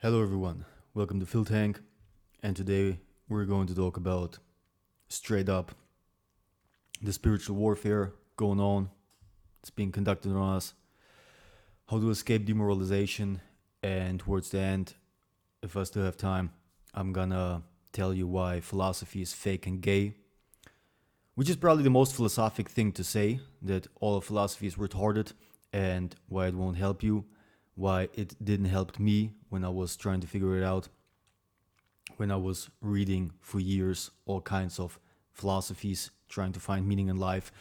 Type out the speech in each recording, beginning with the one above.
Hello everyone, welcome to Phil Tank, and today we're going to talk about straight up the spiritual warfare going on. It's being conducted on us, how to escape demoralization, and towards the end, if I still have time, I'm gonna tell you why philosophy is fake and gay, which is probably the most philosophic thing to say, that all of philosophy is retarded, and why it won't help you, why it didn't help me when I was trying to figure it out, when I was reading for years all kinds of philosophies, trying to find meaning in life,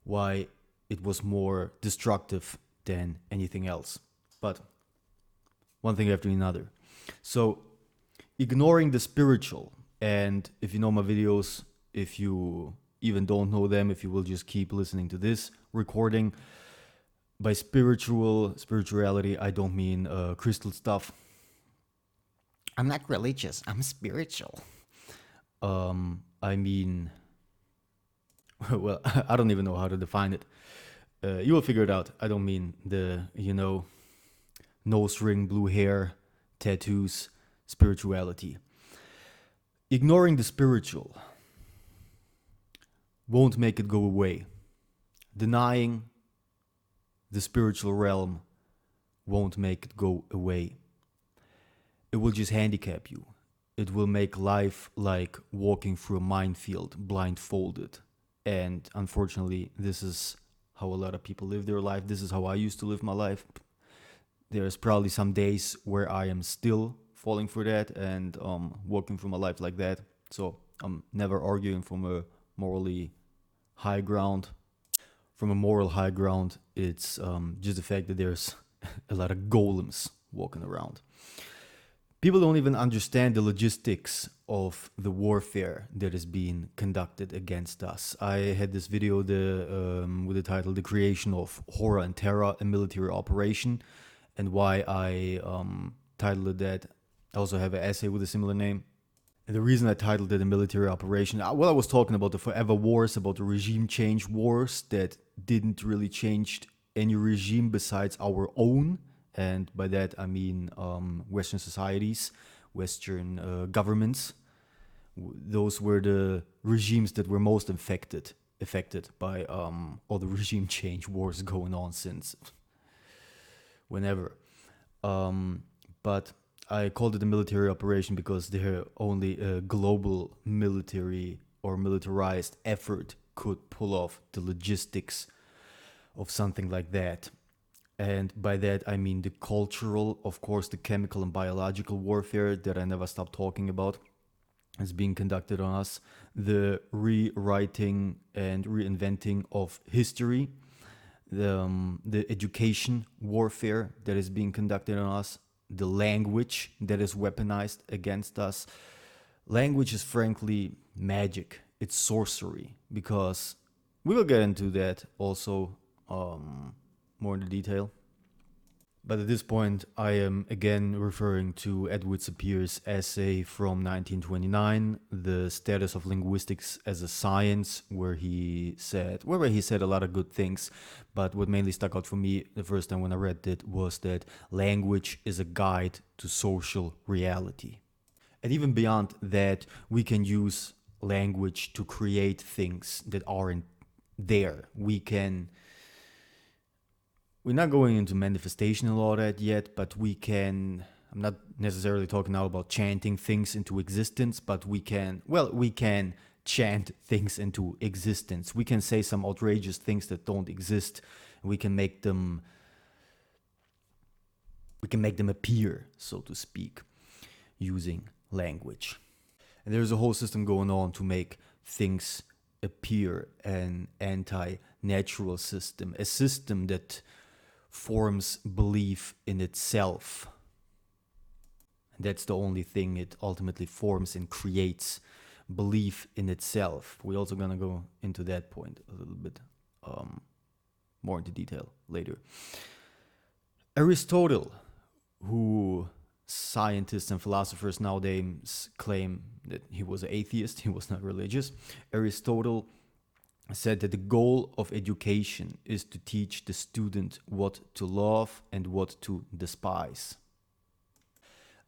why it was more destructive than anything else. But one thing after another. So, ignoring the spiritual, and if you know my videos, if you even don't know them, if you will just keep listening to this recording, by spirituality, I don't mean crystal stuff. I'm not religious, I'm spiritual. I mean, well, I don't even know how to define it. You will figure it out. I don't mean the, nose ring, blue hair, tattoos, spirituality. Ignoring the spiritual won't make it go away. Denying the spiritual realm won't make it go away. It will just handicap you. It will make life like walking through a minefield blindfolded. And unfortunately, this is how a lot of people live their life. This is how I used to live my life. There's probably some days where I am still falling for that and walking through my life like that. So I'm never arguing from a morally high ground. From a moral high ground, it's just the fact that there's a lot of golems walking around. People don't even understand the logistics of the warfare that is being conducted against us. I had this video with the title "The Creation of Horror and Terror: A Military Operation," and why I titled it that. I also have an essay with a similar name. And the reason I titled it a military operation, I was talking about the forever wars, about the regime change wars that didn't really change any regime besides our own. And by that I mean Western societies, Western governments. Those were the regimes that were most affected by all the regime change wars going on since whenever. But I called it a military operation because only a global military or militarized effort could pull off the logistics of something like that. And by that, I mean the cultural, of course, the chemical and biological warfare that I never stop talking about is being conducted on us, the rewriting and reinventing of history, the education warfare that is being conducted on us, the language that is weaponized against us. Language is frankly magic. It's sorcery, because we will get into that also more into detail. But at this point, I am again referring to Edward Sapire's essay from 1929, "The Status of Linguistics as a Science," where he said a lot of good things. But what mainly stuck out for me the first time when I read it was that language is a guide to social reality. And even beyond that, we can use language to create things that aren't there. We're not going into manifestation and all that yet, but I'm not necessarily talking now about chanting things into existence, but we can chant things into existence. We can say some outrageous things that don't exist. And we can make them appear, so to speak, using language. And there's a whole system going on to make things appear, an anti-natural system, a system that forms belief in itself. And that's the only thing it ultimately forms and creates, belief in itself. We're also gonna go into that point a little bit more into detail later. Aristotle, who scientists and philosophers nowadays claim that he was an atheist, he was not religious. Aristotle said that the goal of education is to teach the student what to love and what to despise.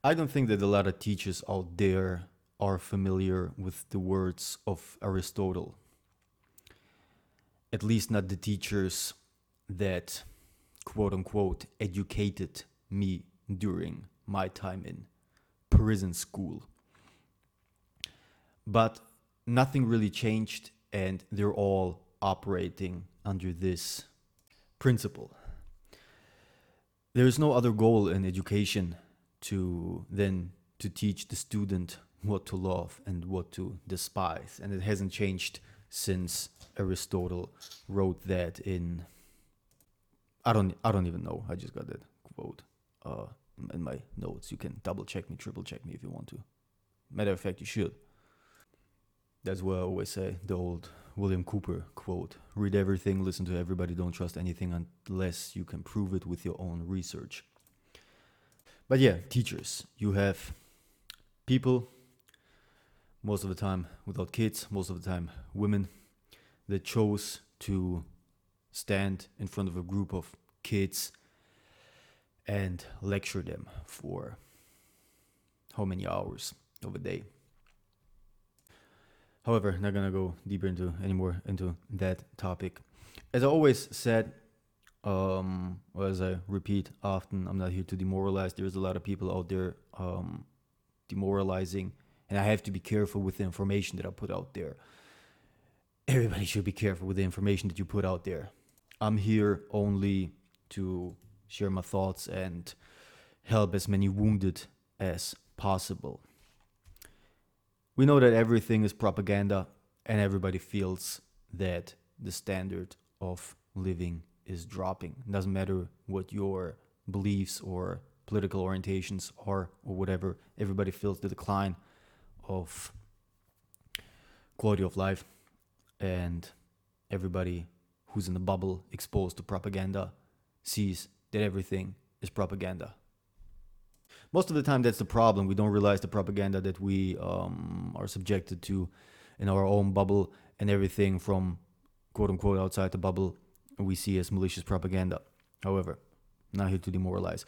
I don't think that a lot of teachers out there are familiar with the words of Aristotle. At least not the teachers that, quote unquote, educated me during my time in prison school. But nothing really changed, and they're all operating under this principle. There is no other goal in education than to teach the student what to love and what to despise, and it hasn't changed since Aristotle wrote that in. I don't even know. I just got that quote in my notes. You can double check me, triple check me if you want to. Matter of fact, you should. That's what I always say, the old William Cooper quote. Read everything, listen to everybody, don't trust anything unless you can prove it with your own research. But yeah, teachers. You have people, most of the time without kids, most of the time women, that chose to stand in front of a group of kids and lecture them for how many hours of a day. However, not gonna go deeper into that topic. As I always said, or as I repeat often, I'm not here to demoralize. There's a lot of people out there demoralizing, and I have to be careful with the information that I put out there. Everybody should be careful with the information that you put out there. I'm here only to share my thoughts and help as many wounded as possible. We know that everything is propaganda, and everybody feels that the standard of living is dropping. It doesn't matter what your beliefs or political orientations are or whatever. Everybody feels the decline of quality of life, and everybody who's in a bubble exposed to propaganda sees that everything is propaganda. Most of the time, that's the problem. We don't realize the propaganda that we are subjected to in our own bubble, and everything from quote unquote outside the bubble we see as malicious propaganda. However, I'm not here to demoralize.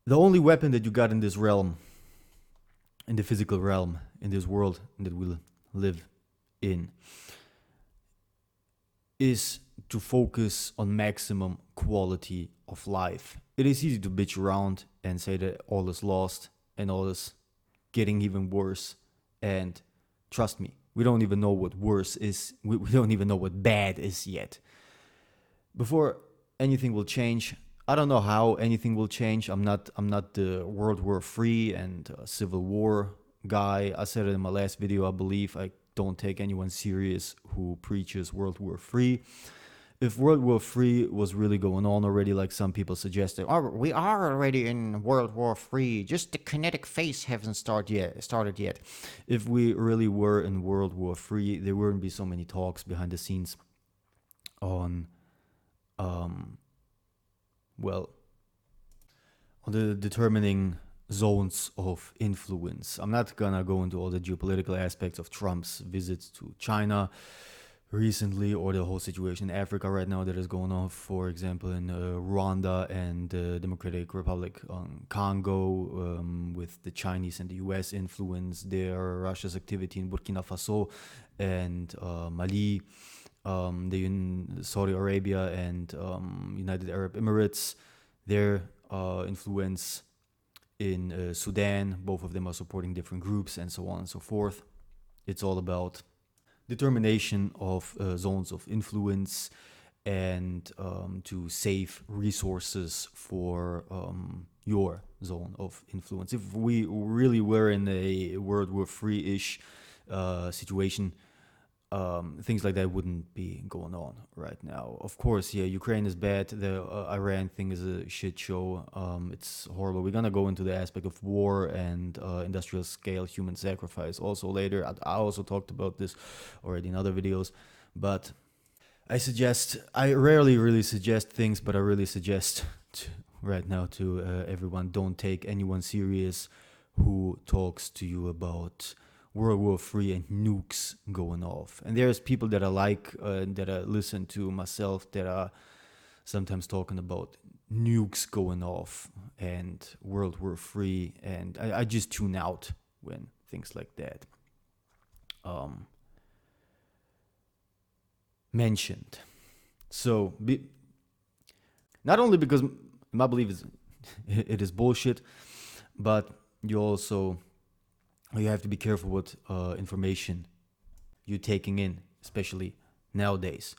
The only weapon that you got in this realm, in the physical realm, in this world that we live in, is to focus on maximum quality of life. It is easy to bitch around and say that all is lost and all is getting even worse. And trust me, we don't even know what worse is. We don't even know what bad is yet. Before anything will change, I don't know how anything will change. I'm not the World War III and Civil War guy. I said it in my last video, I believe. I don't take anyone serious who preaches World War III. If World War III was really going on already, like some people suggested, oh, we are already in World War III, just the kinetic phase hasn't started yet. If we really were in World War III, there wouldn't be so many talks behind the scenes on, on the determining zones of influence. I'm not gonna go into all the geopolitical aspects of Trump's visits to China recently, or the whole situation in Africa right now that is going on, for example, in Rwanda and the Democratic Republic Congo, with the Chinese and the US influence there, Russia's activity in Burkina Faso and Mali, Saudi Arabia and United Arab Emirates, their influence in Sudan. Both of them are supporting different groups and so on and so forth. It's all about determination of zones of influence and to save resources for your zone of influence. If we really were in a World War III-ish situation, things like that wouldn't be going on right now. Of course, yeah, Ukraine is bad. The Iran thing is a shit show. It's horrible. We're gonna go into the aspect of war and industrial scale human sacrifice also later. I also talked about this already in other videos, but I rarely really suggest things, but I really suggest right now to everyone, don't take anyone serious who talks to you about World War III and nukes going off. And there's people that I like, that I listen to myself, that are sometimes talking about nukes going off and World War III, and I just tune out when things like that um, mentioned. So not only because my belief is it is bullshit, but you have to be careful what information you're taking in, especially nowadays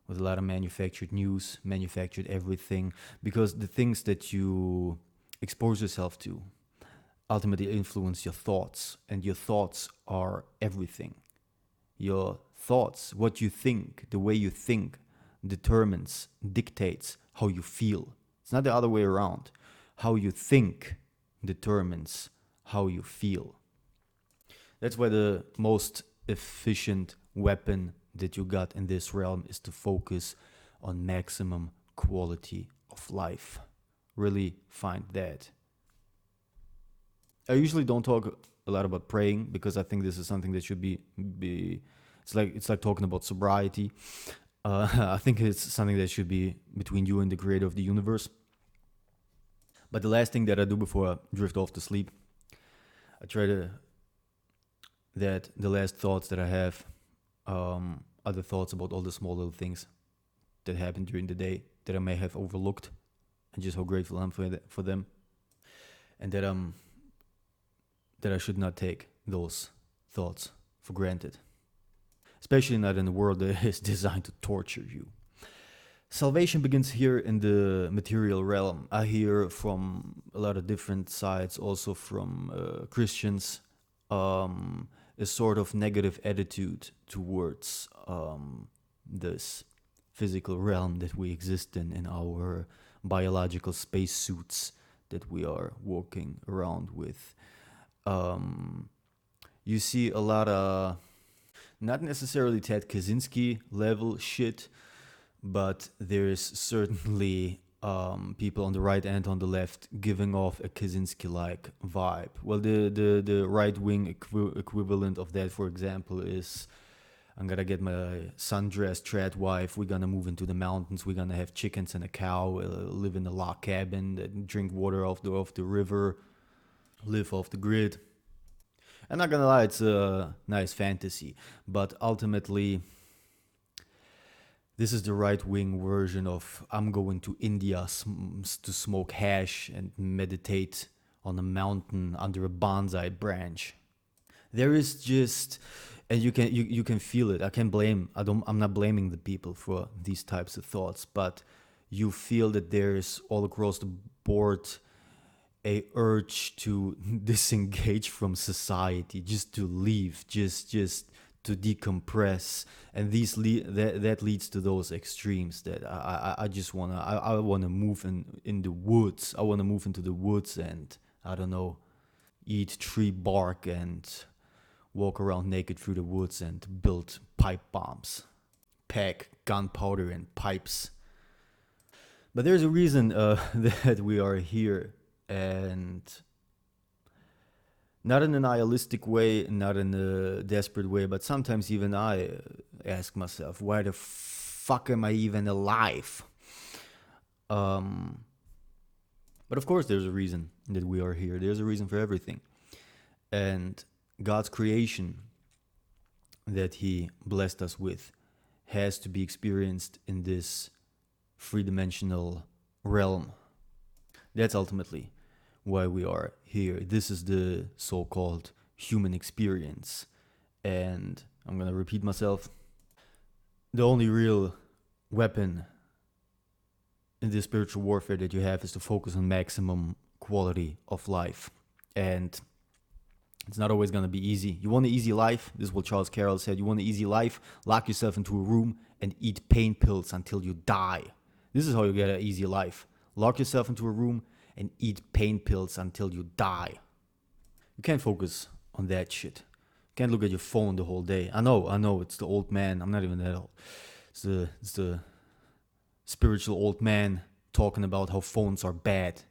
with a lot of manufactured news, manufactured everything, because the things that you expose yourself to ultimately influence your thoughts, and your thoughts are everything. Your thoughts, what you think, the way you think, determines, dictates how you feel. It's not the other way around. How you think determines how you feel. That's why the most efficient weapon that you got in this realm is to focus on maximum quality of life. Really find that. I usually don't talk a lot about praying because I think this is something that should be it's like talking about sobriety. I think it's something that should be between you and the creator of the universe. But the last thing that I do before I drift off to sleep, I try to that the last thoughts that I have are the thoughts about all the small little things that happened during the day that I may have overlooked, and just how grateful I'm for them, and that I should not take those thoughts for granted, especially not in a world that is designed to torture you. Salvation begins here in the material realm. I hear from a lot of different sides, also from Christians, a sort of negative attitude towards this physical realm that we exist in our biological spacesuits that we are walking around with. You see a lot of not necessarily Ted Kaczynski level shit, but there's certainly people on the right and on the left giving off a Kaczynski-like vibe. Well, the right-wing equivalent of that, for example, is I'm gonna get my sundress trad wife, we're gonna move into the mountains, we're gonna have chickens and a cow, live in a log cabin, drink water off the river, live off the grid. I'm not gonna lie, it's a nice fantasy, but ultimately this is the right-wing version of I'm going to India to smoke hash and meditate on a mountain under a bonsai branch. There is just, and you can feel it. I'm not blaming the people for these types of thoughts, but you feel that there's all across the board a urge to disengage from society, just to leave, just to decompress, and that leads to those extremes that I just wanna move in the woods. I wanna move into the woods and I don't know, eat tree bark and walk around naked through the woods and build pipe bombs, pack gunpowder and pipes. But there's a reason that we are here, and not in a nihilistic way, not in a desperate way, but sometimes even I ask myself, why the fuck am I even alive? But of course, there's a reason that we are here. There's a reason for everything. And God's creation that He blessed us with has to be experienced in this three-dimensional realm. That's ultimately why we are here. This is the so-called human experience. And I'm gonna repeat myself. The only real weapon in this spiritual warfare that you have is to focus on maximum quality of life. And it's not always gonna be easy. You want an easy life? This is what Charles Carroll said. You want an easy life? Lock yourself into a room and eat pain pills until you die. This is how you get an easy life. Lock yourself into a room and eat pain pills until you die. You can't focus on that shit. You can't look at your phone the whole day. I know, it's the old man. I'm not even that old. It's the spiritual old man talking about how phones are bad.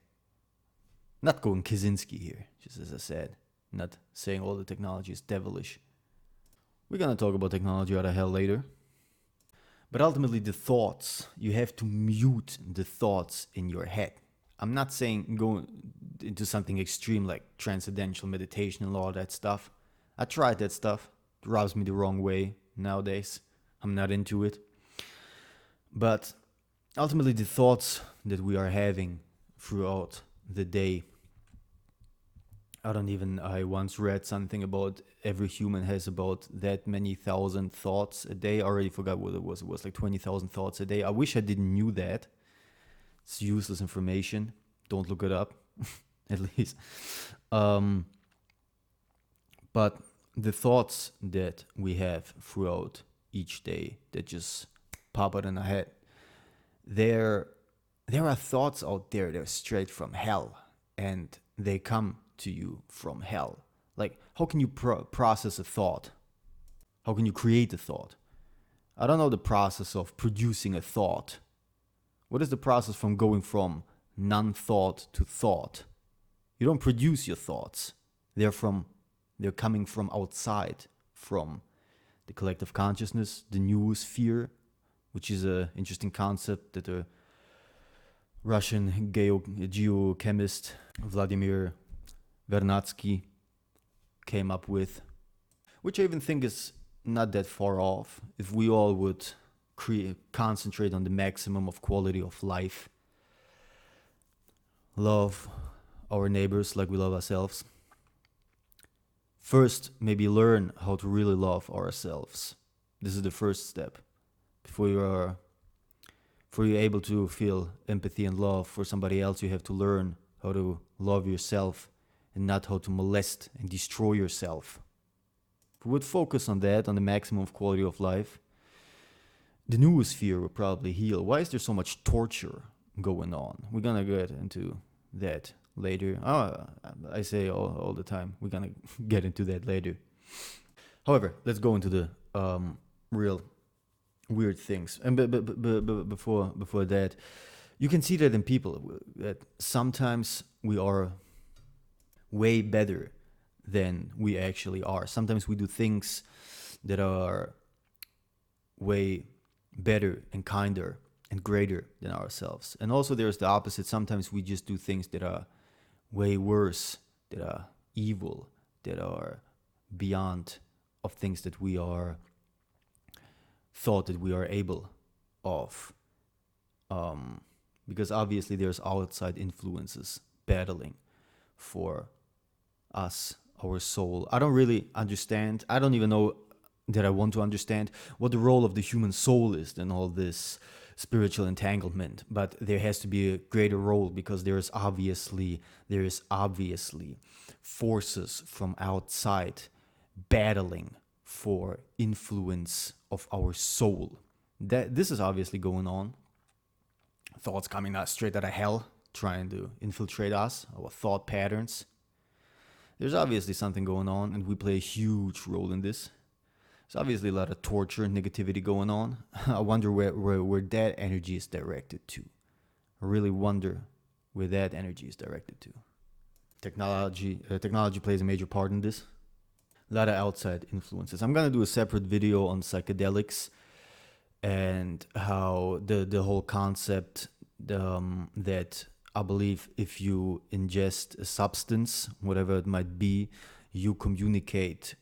Not going Kaczynski here, just as I said. Not saying all the technology is devilish. We're gonna talk about technology out of hell later. But ultimately, the thoughts, you have to mute the thoughts in your head. I'm not saying go into something extreme like transcendental meditation and all that stuff. I tried that stuff. It rubs me the wrong way nowadays. I'm not into it. But ultimately, the thoughts that we are having throughout the day, I once read something about every human has about that many thousand thoughts a day. I already forgot what it was. It was like 20,000 thoughts a day. I wish I didn't knew that. It's useless information. Don't look it up, at least. But the thoughts that we have throughout each day that just pop out in our head, there are thoughts out there that are straight from hell, and they come to you from hell. Like, how can you process a thought? How can you create a thought? I don't know the process of producing a thought. What is the process from going from non-thought to thought? You don't produce your thoughts. They're coming from outside, from the collective consciousness, the noosphere, which is an interesting concept that a Russian geochemist Vladimir Vernadsky came up with, which I even think is not that far off if we all would concentrate on the maximum of quality of life, love our neighbors like we love ourselves. First, maybe learn how to really love ourselves. This is the first step. Before you're able to feel empathy and love for somebody else, you have to learn how to love yourself and not how to molest and destroy yourself. If we would focus on that, on the maximum of quality of life, the noosphere will probably heal. Why is there so much torture going on? We're gonna get into that later. I say all the time, we're gonna get into that later. However, let's go into the real weird things. And before that, you can see that in people, that sometimes we are way better than we actually are. Sometimes we do things that are way better and kinder and greater than ourselves. And also there's the opposite. Sometimes we just do things that are way worse, that are evil, that are beyond of things that we are thought that we are able of. Because obviously there's outside influences battling for us, our soul. I don't really understand. I don't even know that I want to understand what the role of the human soul is in all this spiritual entanglement. But there has to be a greater role, because there is obviously forces from outside battling for influence of our soul. That this is obviously going on. Thoughts coming out straight out of hell, trying to infiltrate us, our thought patterns. There's obviously something going on, and we play a huge role in this. There's obviously a lot of torture and negativity going on. I wonder where that energy is directed to. I really wonder where that energy is directed to. Technology plays a major part in this. A lot of outside influences. I'm gonna do a separate video on psychedelics and how the whole concept that I believe if you ingest a substance, whatever it might be, you communicate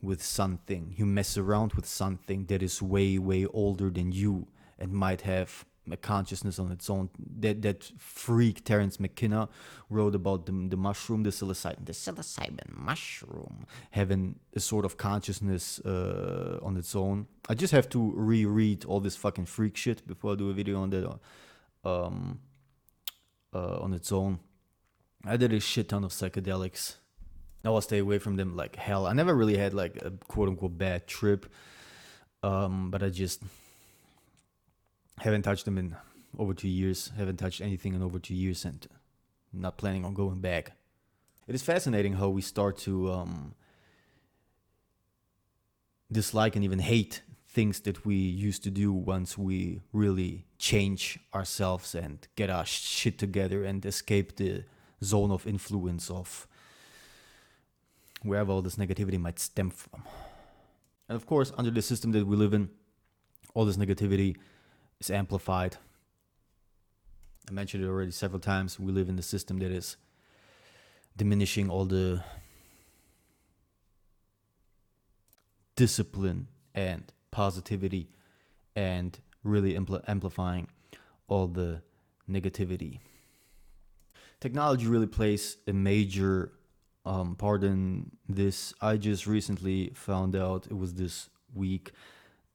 with something, you mess around with something that is way, way older than you and might have a consciousness on its own. That freak Terence McKenna wrote about the mushroom, the psilocybin mushroom, having a sort of consciousness on its own. I just have to reread all this fucking freak shit before I do a video on that on its own. I did a shit ton of psychedelics. Now I'll stay away from them like hell. I never really had like a quote unquote bad trip, but I just haven't touched them in over 2 years. Haven't touched anything in over 2 years, and not planning on going back. It is fascinating how we start to dislike and even hate things that we used to do once we really change ourselves and get our shit together and escape the zone of influence of wherever all this negativity might stem from. And of course, under the system that we live in, All this negativity is amplified. I mentioned it already several times. We live in a system that is diminishing all the discipline and positivity and really amplifying all the negativity. Technology really plays a major part in this. I just recently found out, it was this week,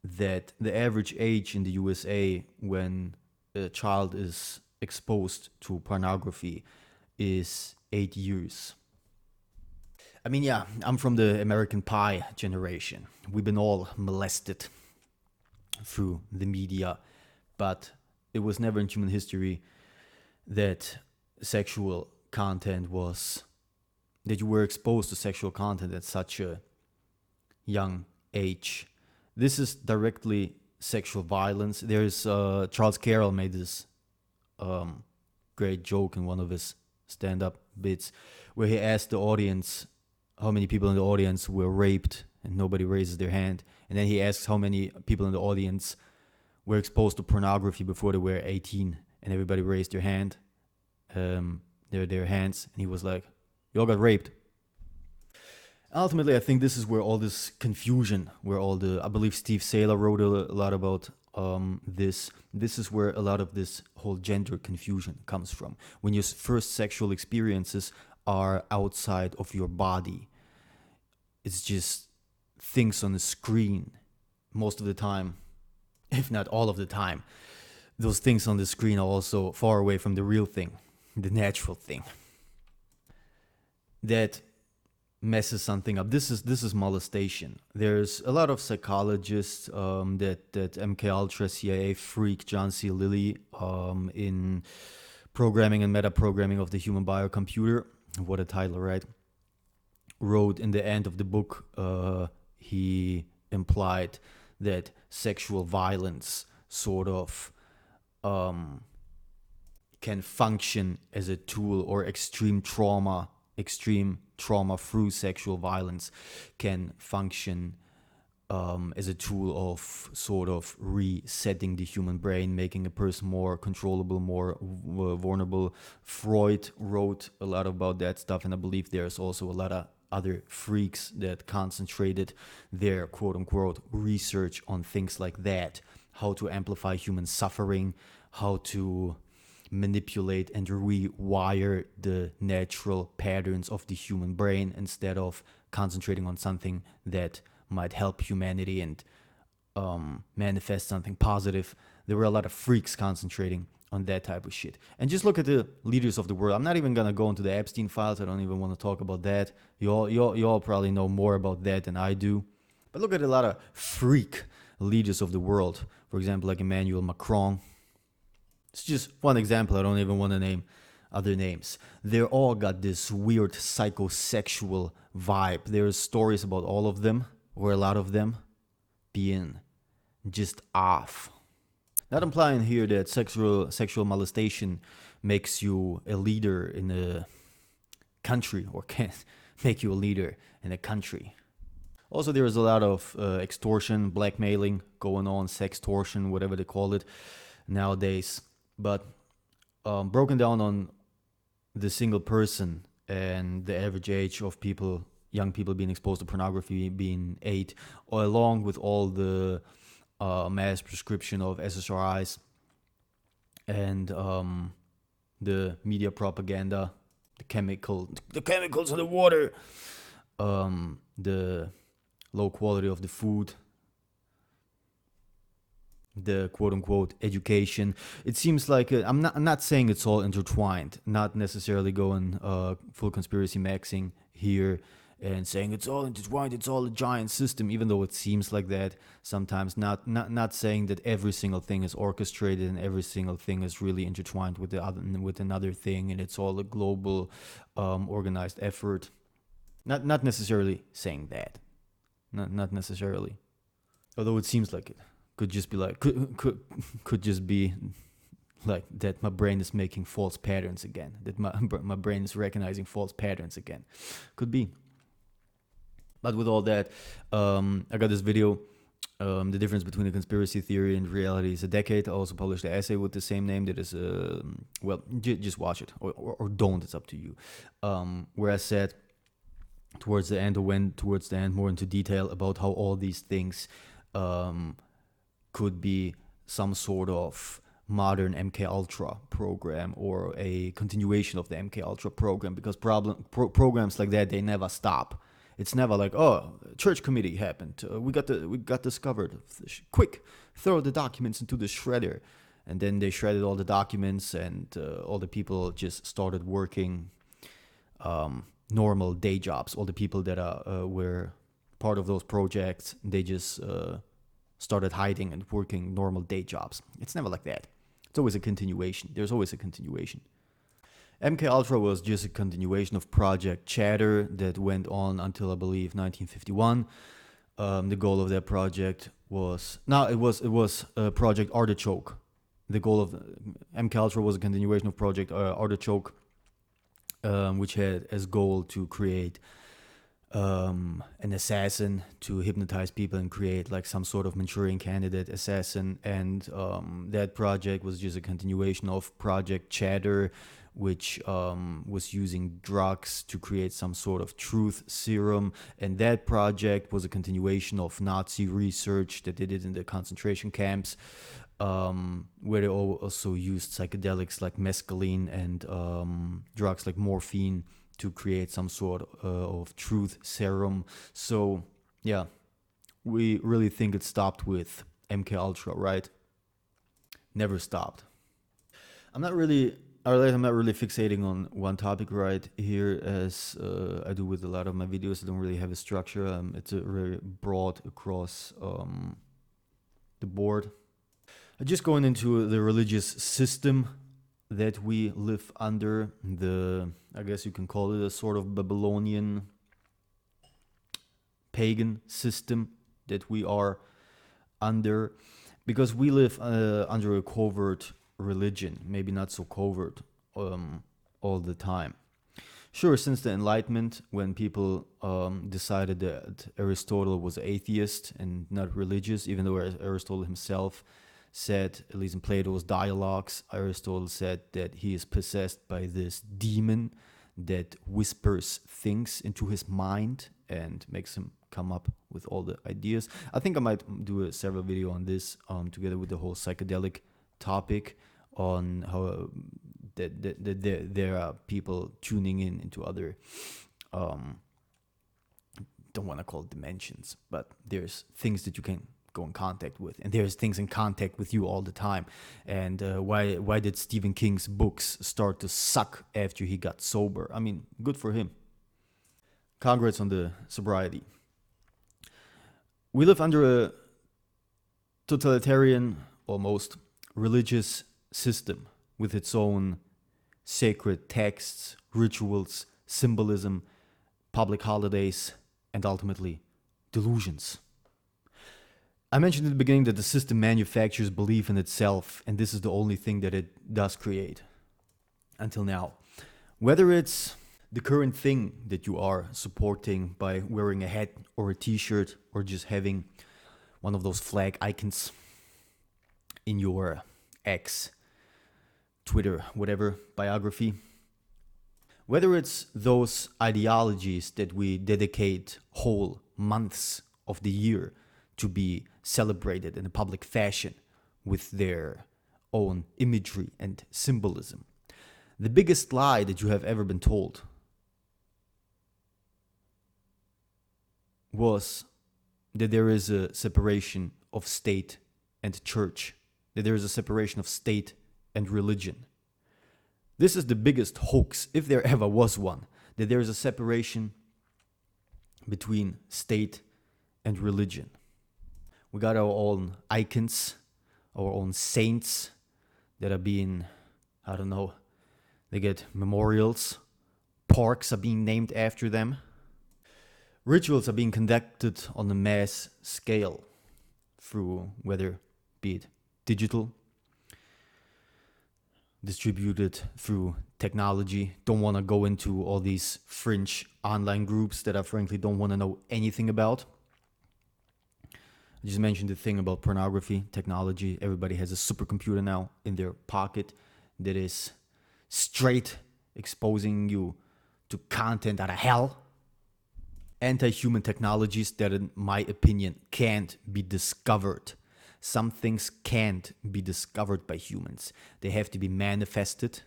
that the average age in the USA when a child is exposed to pornography is 8 years. I mean, yeah, I'm from the American Pie generation. We've been all molested through the media, but it was never in human history that sexual content was, that you were exposed to sexual content at such a young age. This is directly sexual violence. There's Charles Carroll made this great joke in one of his stand-up bits where he asked the audience how many people in the audience were raped, and nobody raises their hand. And then he asks how many people in the audience were exposed to pornography before they were 18, and everybody raised their hand, their hands, and he was like, "You all got raped." Ultimately, I think this is where all this confusion, where all the, I believe Steve Saylor wrote a lot about this. This is where a lot of this whole gender confusion comes from. When your first sexual experiences are outside of your body, it's just things on the screen most of the time, if not all of the time. Those things on the screen are also far away from the real thing, the natural thing. That messes something up. This is molestation. There's a lot of psychologists that MK Ultra CIA freak John C. Lilly in Programming and Metaprogramming of the Human Biocomputer. What a title, right? Wrote in the end of the book, he implied that sexual violence sort of can function as a tool, or extreme trauma through sexual violence can function as a tool of sort of resetting the human brain, making a person more controllable, more vulnerable. Freud wrote a lot about that stuff, and I believe there's also a lot of other freaks that concentrated their quote-unquote research on things like that, how to amplify human suffering, how to manipulate and rewire the natural patterns of the human brain instead of concentrating on something that might help humanity and manifest something positive. There were a lot of freaks concentrating on that type of shit. And just look at the leaders of the world. I'm not even gonna go into the Epstein files. I don't even want to talk about that. You all probably know more about that than I do. But look at a lot of freak leaders of the world. For example, like Emmanuel Macron. It's just one example. I don't even want to name other names. They all got this weird psychosexual vibe. There's stories about all of them, or a lot of them, being just off. Not implying here that sexual molestation makes you a leader in a country, or can make you a leader in a country. Also, there is a lot of extortion, blackmailing going on, sextortion, whatever they call it nowadays. But broken down on the single person and the average age of people, young people being exposed to pornography being 8, or along with all the mass prescription of SSRIs and the media propaganda, the chemicals in the water, the low quality of the food, the quote-unquote education. It seems like I'm not saying it's all intertwined, not necessarily going full conspiracy maxing here and saying it's all intertwined, it's all a giant system, even though it seems like that sometimes. Not saying that every single thing is orchestrated and every single thing is really intertwined with the other, with another thing, and it's all a global organized effort. Not necessarily saying that. Not necessarily. Although it seems like it. Could just be like, could just be like that my brain is making false patterns again, that my brain is recognizing false patterns again. Could be. But with all that, I got this video The difference between a conspiracy theory and reality is a decade. I also published an essay with the same name that is, well, just watch it or don't. It's up to you. Where I said towards the end, or went towards the end more into detail about how all these things could be some sort of modern MK Ultra program or a continuation of the MK Ultra program, because programs like that, they never stop. It's never like, oh, church committee happened. We got discovered. Quick, throw the documents into the shredder, and then they shredded all the documents, and all the people just started working normal day jobs. All the people that were part of those projects, they just started hiding and working normal day jobs. It's never like that. It's always a continuation. There's always a continuation. MK Ultra was just a continuation of Project Chatter that went on until I believe 1951. The goal of that project was Project Artichoke. The goal of MK Ultra was a continuation of Project Artichoke, which had as goal to create an assassin to hypnotize people and create like some sort of Manchurian candidate assassin. And that project was just a continuation of Project Chatter, which was using drugs to create some sort of truth serum. And that project was a continuation of Nazi research that they did in the concentration camps, where they also used psychedelics like mescaline and drugs like morphine to create some sort of truth serum. So yeah, we really think it stopped with MK Ultra, right? Never stopped. I'm not really fixating on one topic right here, as I do with a lot of my videos. I don't really have a structure. It's a very broad across the board. Just going into the religious system that we live under, I guess you can call it a sort of Babylonian pagan system that we are under, because we live under a covert religion, maybe not so covert all the time. Sure, since the Enlightenment, when people decided that Aristotle was atheist and not religious, even though Aristotle himself said, at least in Plato's dialogues, Aristotle said that he is possessed by this demon that whispers things into his mind and makes him come up with all the ideas. I think I might do a several video on this together with the whole psychedelic topic, on how there are people tuning in into other don't want to call it dimensions, but there's things that you can go in contact with, and there's things in contact with you all the time. And why did Stephen King's books start to suck after he got sober? I mean, good for him. Congrats on the sobriety. We live under a totalitarian, almost religious system with its own sacred texts, rituals, symbolism, public holidays, and ultimately delusions. I mentioned in the beginning that the system manufactures belief in itself, and this is the only thing that it does create until now. Whether it's the current thing that you are supporting by wearing a hat or a t-shirt, or just having one of those flag icons in your X, Twitter, whatever, biography. Whether it's those ideologies that we dedicate whole months of the year to be celebrated in a public fashion with their own imagery and symbolism. The biggest lie that you have ever been told was that there is a separation of state and church, that there is a separation of state and religion. This is the biggest hoax, if there ever was one, that there is a separation between state and religion. We got our own icons, our own saints that are being, I don't know, they get memorials. Parks are being named after them. Rituals are being conducted on a mass scale through, whether be it digital, distributed through technology. Don't want to go into all these fringe online groups that I frankly don't want to know anything about. I just mentioned the thing about pornography, technology. Everybody has a supercomputer now in their pocket that is straight exposing you to content out of hell. Anti-human technologies that, in my opinion, can't be discovered. Some things can't be discovered by humans. They have to be manifested,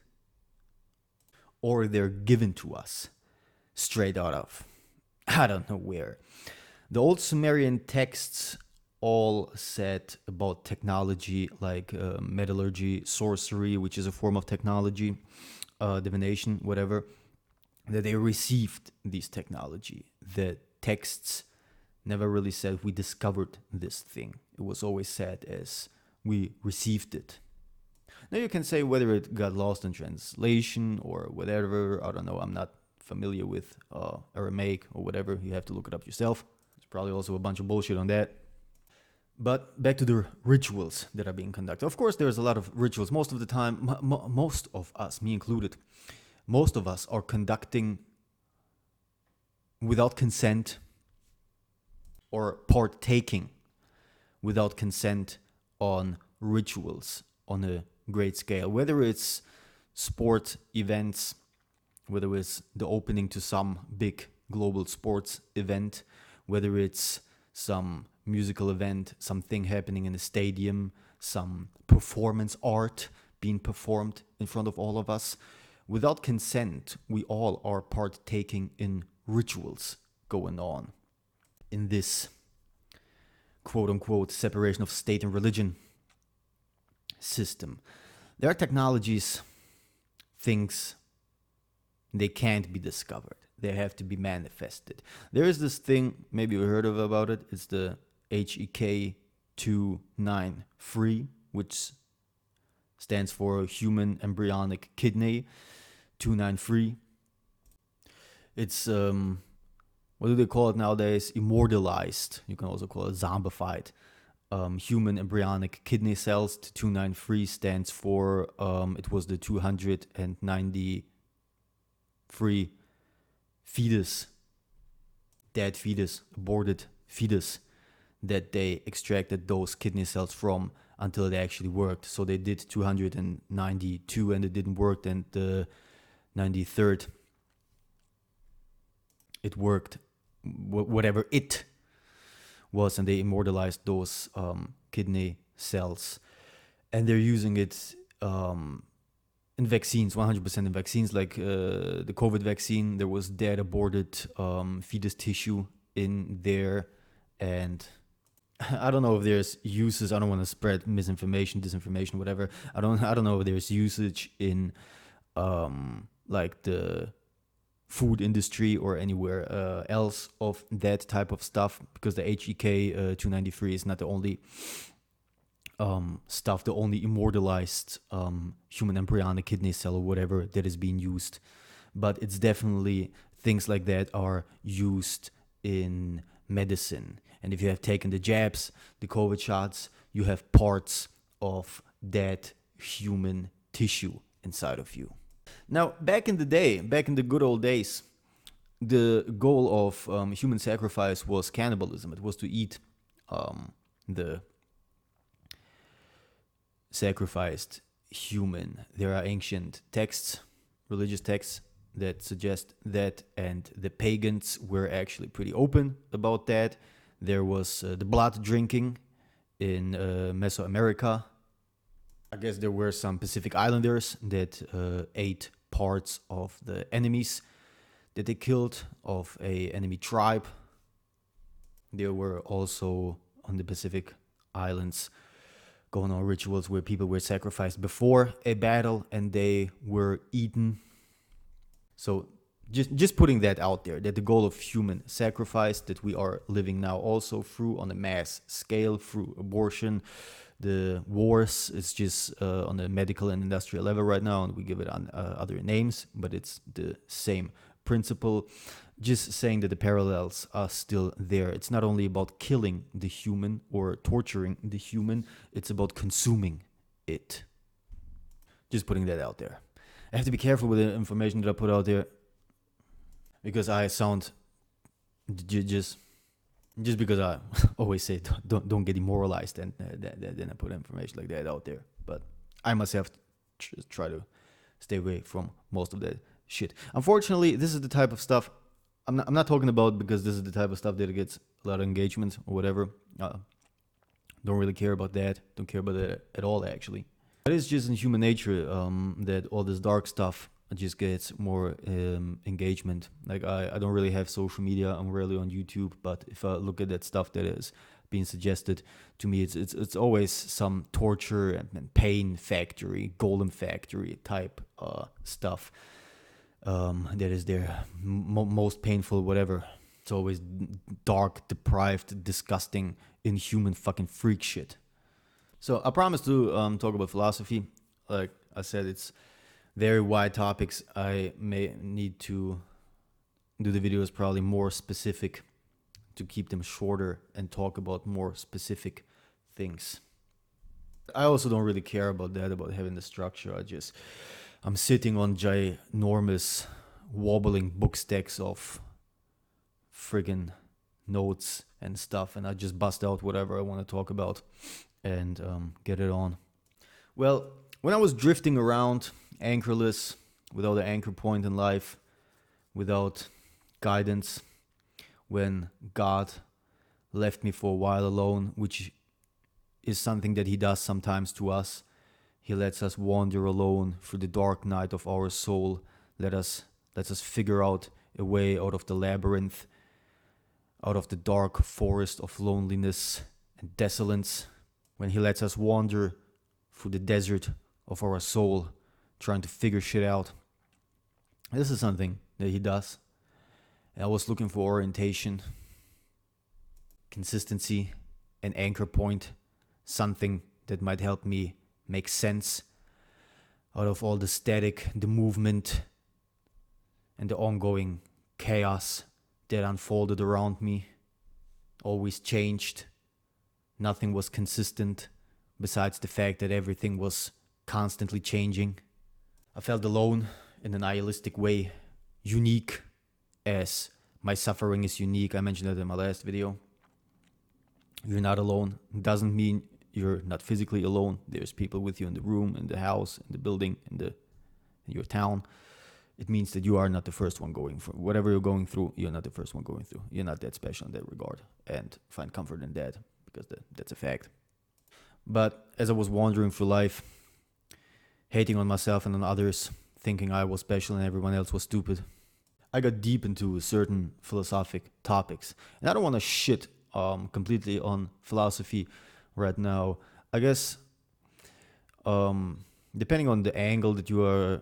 or they're given to us straight out of I don't know where. The old Sumerian texts all said about technology like metallurgy, sorcery, which is a form of technology, divination, whatever, that they received this technology. The texts never really said we discovered this thing. It was always said as we received it. Now you can say whether it got lost in translation or whatever. I don't know. I'm not familiar with Aramaic or whatever. You have to look it up yourself. There's probably also a bunch of bullshit on that. But back to the rituals that are being conducted. Of course, there's a lot of rituals. Most of the time, most of us, me included, most of us are conducting without consent or partaking without consent on rituals on a great scale. Whether it's sport events, whether it's the opening to some big global sports event, whether it's some musical event, something happening in a stadium, some performance art being performed in front of all of us. Without consent, we all are partaking in rituals going on in this quote-unquote separation of state and religion system. There are technologies, things, they can't be discovered. They have to be manifested. There is this thing, maybe you heard of about it, it's the HEK 293, which stands for human embryonic kidney 293. It's what do they call it nowadays? Immortalized. You can also call it zombified. Human embryonic kidney cells. 293 stands for it was the 293 fetus, dead fetus, aborted fetus that they extracted those kidney cells from until they actually worked. So they did 292 and it didn't work, and the 93rd it worked, whatever it was, and they immortalized those kidney cells, and they're using it in vaccines, 100% in vaccines, like the COVID vaccine. There was dead aborted fetus tissue in there, and I don't know if there's uses. I don't want to spread misinformation, disinformation, whatever. I don't know if there's usage in like the food industry or anywhere else of that type of stuff, because the HEK 293 is not the only stuff, the only immortalized human embryonic kidney cell or whatever that is being used. But it's definitely things like that are used in medicine. And if you have taken the jabs, the COVID shots, you have parts of that human tissue inside of you. Now, back in the day, back in the good old days, the goal of human sacrifice was cannibalism. It was to eat the sacrificed human. There are ancient texts, religious texts, that suggest that, and the pagans were actually pretty open about that. There was the blood drinking in Mesoamerica. I guess there were some Pacific Islanders that ate parts of the enemies that they killed of a enemy tribe. There were also on the Pacific Islands going on rituals where people were sacrificed before a battle and they were eaten. So just putting that out there, that the goal of human sacrifice that we are living now also through on a mass scale, through abortion, the wars, it's just on a medical and industrial level right now, and we give it on other names, but it's the same principle. Just saying that the parallels are still there. It's not only about killing the human or torturing the human, it's about consuming it. Just putting that out there. I have to be careful with the information that I put out there, because I sound just just because I always say don't get demoralized, and then I put information like that out there. But I myself try to stay away from most of that shit. Unfortunately, this is the type of stuff I'm not talking about, because this is the type of stuff that gets a lot of engagement or whatever. Don't really care about that. Don't care about that at all, actually. But it's just in human nature that all this dark stuff just gets more engagement. Like I don't really have social media. I'm rarely on YouTube. But if I look at that stuff that is being suggested to me, it's always some torture and pain factory, golem factory type stuff that is there. Most painful, whatever. It's always dark, deprived, disgusting, inhuman fucking freak shit. So I promised to talk about philosophy. Like I said, it's very wide topics. I may need to do the videos probably more specific to keep them shorter and talk about more specific things. I also don't really care about that, about having the structure. I'm sitting on ginormous wobbling book stacks of friggin' notes and stuff, and I just bust out whatever I want to talk about and get it on. Well, when I was drifting around, anchorless, without an anchor point in life, without guidance, when God left me for a while alone, which is something that he does sometimes to us. He lets us wander alone through the dark night of our soul. Lets us figure out a way out of the labyrinth, out of the dark forest of loneliness and desolence. When he lets us wander through the desert of our soul, trying to figure shit out. This is something that he does. And I was looking for orientation, consistency, an anchor point, something that might help me make sense out of all the static, the movement, and the ongoing chaos that unfolded around me. Always changed. Nothing was consistent, besides the fact that everything was constantly changing. I felt alone in a nihilistic way, unique, as my suffering is unique. I mentioned that in my last video. You're not alone. It doesn't mean you're not physically alone. There's people with you in the room, in the house, in the building, in your town. It means that you are not the first one going through whatever you're going through. You're not the first one going through. You're not that special in that regard, and find comfort in that, because that's a fact. But as I was wandering through life, hating on myself and on others, thinking I was special and everyone else was stupid, I got deep into certain philosophic topics. And I don't want to shit completely on philosophy right now. I guess depending on the angle that you are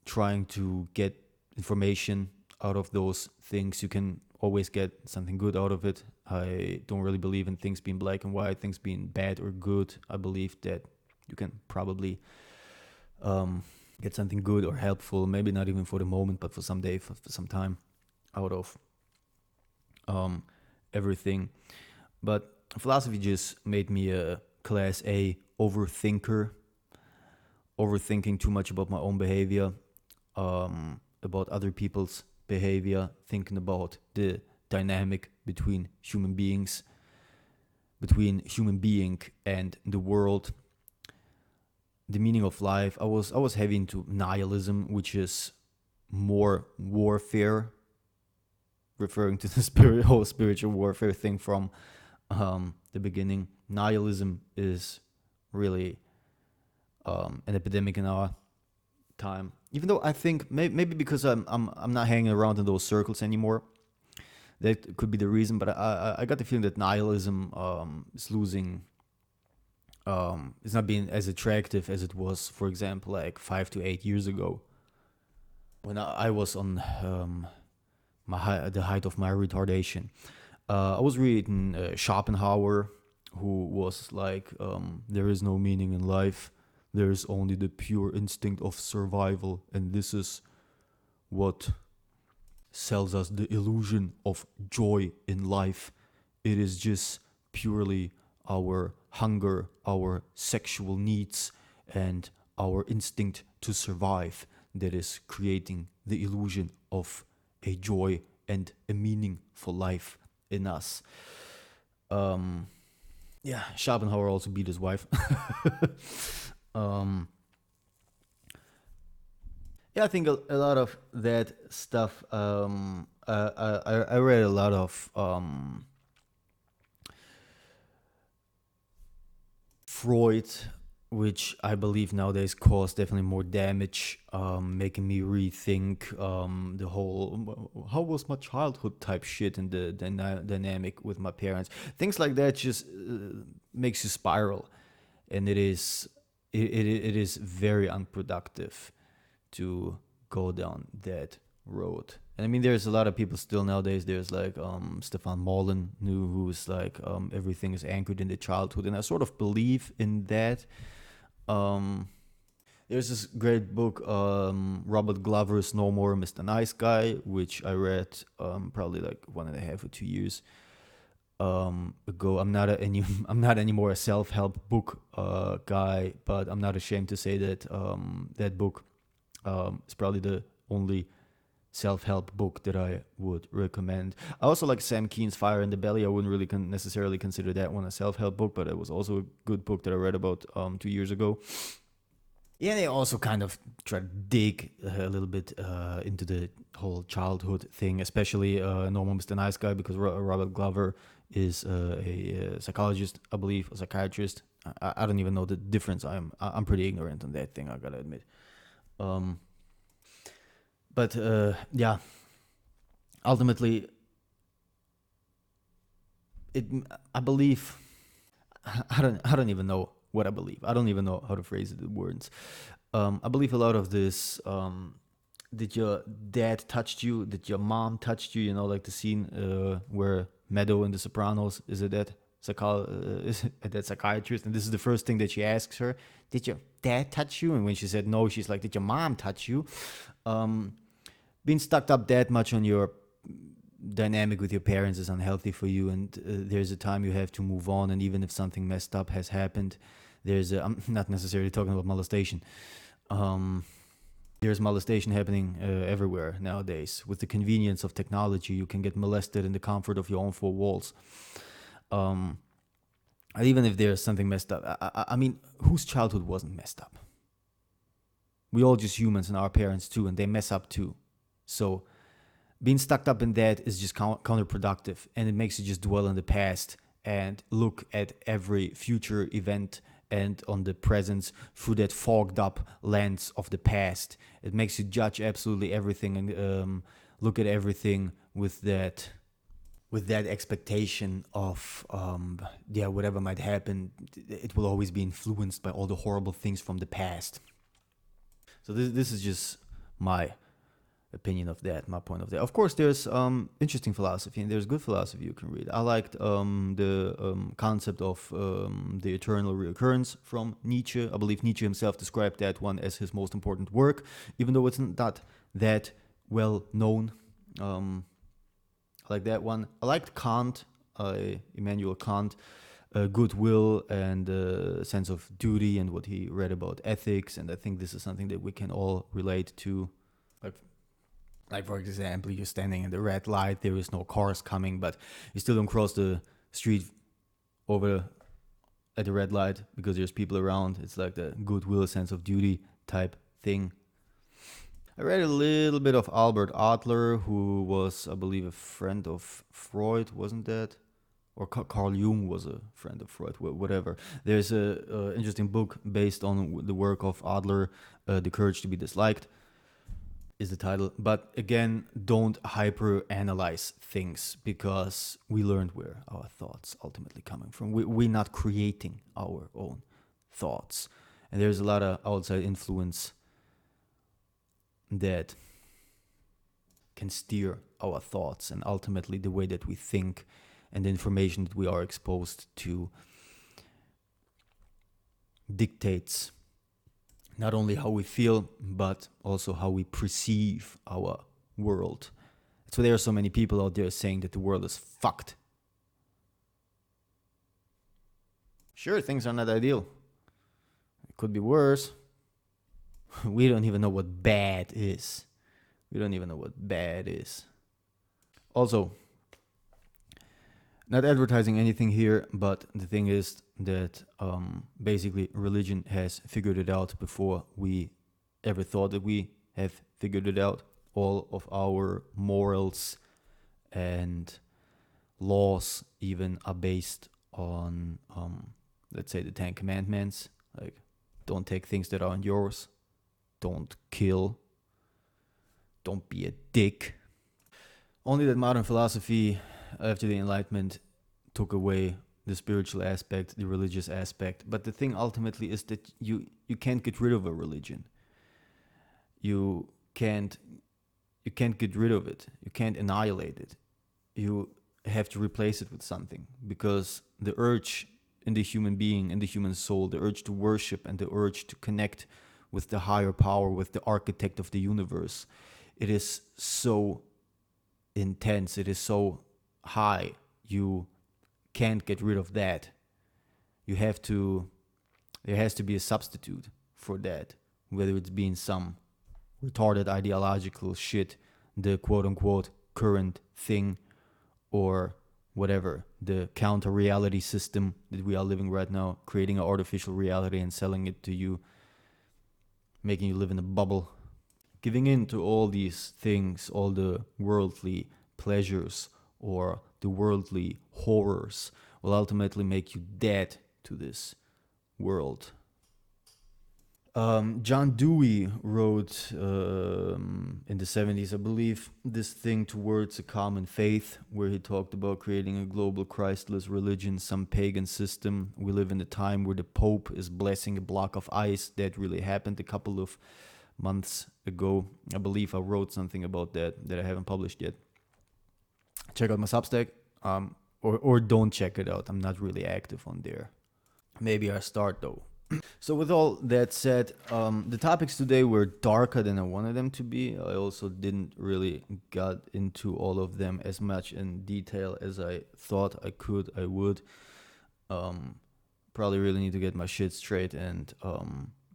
trying to get information out of those things, you can always get something good out of it. I don't really believe in things being black and white, things being bad or good. I believe that you can probably get something good or helpful, maybe not even for the moment, but for some day, for some time, out of everything. But philosophy just made me a class A overthinker, overthinking too much about my own behavior, about other people's behavior, thinking about the dynamic between human beings, between human being and the world, the meaning of life. I was heavy into nihilism, which is more warfare, referring to the whole spiritual warfare thing from the beginning. Nihilism is really an epidemic in our time. Even though I think maybe because I'm not hanging around in those circles anymore, that could be the reason. But I got the feeling that nihilism is losing. It's not being as attractive as it was, for example, like 5 to 8 years ago, when I was on the height of my retardation. I was reading Schopenhauer, who was like, there is no meaning in life. There is only the pure instinct of survival. And this is what sells us the illusion of joy in life. It is just purely our hunger, our sexual needs, and our instinct to survive that is creating the illusion of a joy and a meaning for life. in us. Um, yeah, Schopenhauer also beat his wife. um, yeah, I think a lot of that stuff. I read a lot of Freud, which I believe nowadays caused definitely more damage, making me rethink the whole how was my childhood type shit and the dynamic with my parents. Things like that just makes you spiral, and it is very unproductive to go down that road. And I mean, there's a lot of people still nowadays. There's like Stefan Mollen, who's like everything is anchored in the childhood, and I sort of believe in that. Um, there's this great book, Robert Glover's "No More Mr. Nice Guy," which I read probably like 1.5 or 2 years ago. I'm not anymore a self-help book guy, but I'm not ashamed to say that that book is probably the only self-help book that I would recommend. I also like Sam Keen's Fire in the Belly. I wouldn't really necessarily consider that one a self-help book, but it was also a good book that I read about 2 years ago. Yeah, they also kind of try to dig a little bit into the whole childhood thing, especially Normal Mr. Nice Guy, because Robert Glover is a psychologist, I believe, a psychiatrist. I don't even know the difference. I'm pretty ignorant on that thing, I gotta admit. Um, but yeah, ultimately, it I believe I don't even know what I believe. I don't even know how to phrase it in words. I believe a lot of this. Did your dad touched you? Did your mom touched you? You know, like the scene where Meadow in The Sopranos is it that is it that psychiatrist, and this is the first thing that she asks her: "Did your dad touch you?" And when she said no, she's like, "Did your mom touch you?" Um, Being stuck up that much on your dynamic with your parents is unhealthy for you, and there's a time you have to move on. And even if something messed up has happened, I'm not necessarily talking about molestation. Um, there's molestation happening everywhere nowadays. With the convenience of technology, you can get molested in the comfort of your own four walls. Um, and even if there's something messed up, I mean, whose childhood wasn't messed up? We all just humans, and our parents too, and they mess up too. So being stuck up in that is just counterproductive, and it makes you just dwell in the past and look at every future event and on the present through that fogged up lens of the past. It makes you judge absolutely everything and look at everything with that expectation of yeah, whatever might happen, it will always be influenced by all the horrible things from the past. So this is just my opinion of that, my point of that. Of course, there's interesting philosophy and there's good philosophy you can read. I liked the concept of the eternal reoccurrence from Nietzsche. I believe Nietzsche himself described that one as his most important work, even though it's not that well known. I like that one. I liked Kant, Immanuel Kant, goodwill and sense of duty and what he read about ethics. And I think this is something that we can all relate to. Like for example, you're standing in the red light, there is no cars coming, but you still don't cross the street over at the red light because there's people around. It's like the goodwill, sense of duty type thing. I read a little bit of Albert Adler, who was, I believe, a friend of Freud, wasn't that? Or Carl Jung was a friend of Freud, whatever. There's a interesting book based on the work of Adler, The Courage to be Disliked is the title. But again, don't hyper analyze things because we learned where our thoughts ultimately coming from. We're not creating our own thoughts. And there's a lot of outside influence that can steer our thoughts and ultimately the way that we think and the information that we are exposed to dictates not only how we feel, but also how we perceive our world. So there are so many people out there saying that the world is fucked. Sure, things are not ideal. It could be worse. We don't even know what bad is. We don't even know what bad is. Also, Not advertising anything here, but the thing is that basically religion has figured it out before we ever thought that we have figured it out. All of our morals and laws even are based on, let's say, the Ten Commandments, like don't take things that aren't yours, don't kill, don't be a dick. Only that modern philosophy, after the Enlightenment, took away the spiritual aspect, the religious aspect. But the thing ultimately is that you can't get rid of a religion. You can't you can't get rid of it. You can't annihilate it. You have to replace it with something, because the urge in the human being, in the human soul, the urge to worship and the urge to connect with the higher power, with the architect of the universe, it is so intense, it is so high. You can't get rid of that. You have to, there has to be a substitute for that, whether it's being some retarded ideological shit, the quote unquote current thing, or whatever, the counter reality system that we are living right now, creating an artificial reality and selling it to you, making you live in a bubble. Giving in to all these things, all the worldly pleasures or the worldly horrors, will ultimately make you dead to this world. John Dewey wrote in the 70s, I believe, this thing towards a common faith, where he talked about creating a global Christless religion, some pagan system. We live in a time where the Pope is blessing a block of ice. That really happened a couple of months ago. I believe I wrote something about that I haven't published yet. Check out my Substack, or don't check it out. I'm not really active on there. Maybe I start though. So with all that said, the topics today were darker than I wanted them to be. I also didn't really got into all of them as much in detail as I thought I would. Probably really need to get my shit straight and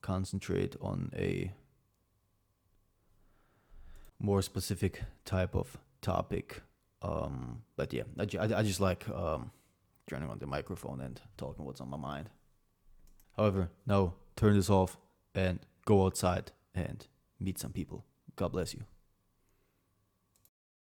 concentrate on a more specific type of topic. But yeah, I just like turning on the microphone and talking what's on my mind. However, now turn this off and go outside and meet some people. God bless you.